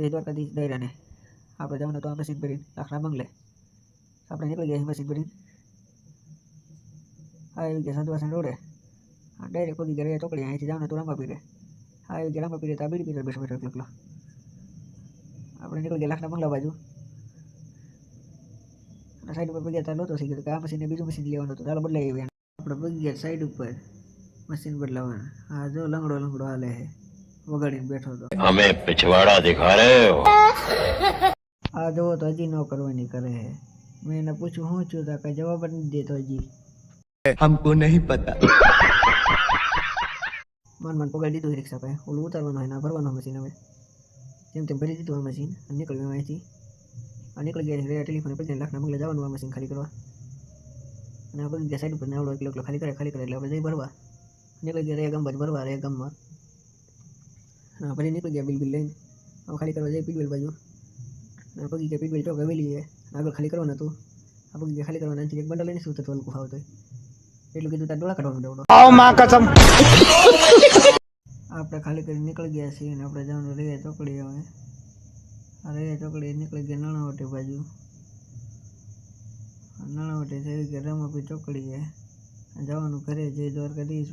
જય દ્વારકાધીશ દાયરાને આપણે જવાનું તો આ મશીન ભરીને લાખના બંગલે આપણે નીકળી ગયા મશીન ભરીને આવી ગયા સંતવાસણ રોડે ડાયરેક્ટ પગી ગયા ચોકડી અહીંથી જવાનું તો રામાપીરે આવી ગયા રામાપીરે તો આ બીડી પીટર બેઠો એકલો આપણે નીકળી ગયા લાખના બંગલા બાજુ અને સાઈડ ઉપર પગ્યા ત્યાં લોતો થઈ ગયો કે આ મશીનને બીજું મશીન લેવાનું હતું ચાલો બદલાઈ આવ્યા આપણે પગી ગયા સાઈડ ઉપર મશીન બદલાવવાનું હા જો લંગડો હાલે છે વગાડીને બેઠો હતો हमें पिछवाड़ा दिखा रहे हो આ જોવો તો હજી ન કરવાની કરે છે મેં એને પૂછ્યું શું થયું તો કઈ જવાબ જ નથી દેતો હજી हमको नहीं पता મન પગાડી દીધું રિક્ષા પાસે ઓલું ઉતારવાનું હોય ના ભરવાનું મશીન હવે જેમ તેમ ભરી દીધું આ મશીન અને નીકળ્યું અહીંથી આ નીકળી ગયા ટેલિફોન પર લાખના બંગલે જવાનું આ મશીન ખાલી કરવા અને આ બધી સાઈડ ઉપર નાવડો એકલો ખાલી કરે એટલે આપણે જઈ ભરવા નીકળી ગયા રે ગામ ભરવા રે ગામમાં ના ભરી નીકળી ગયા બિલ લઈને હવે ખાલી કરવા જઈએ પીડવેલ બાજુ ના પગી ગયા પીડવેલ ચોક હવેલી છે આગળ ખાલી કરવાનું હતું આ પગી ગયા ખાલી કરવાનું એક બંડલ લઈને શું થતું હલકું ફાવતો એટલું કીધું તાર ડોળા કાઢવાનું દેવડો આપણે ખાલી કરી નીકળી ગયા છીએ અને આપણે જવાનું રે ચોકડી હવે રે ચોકડી નીકળી ગયા નાણાવટી બાજુ નાણાવટી થઈ ગયા રામાપીર ચોકડીએ જવાનું ઘરે જય દ્વારકાધીશ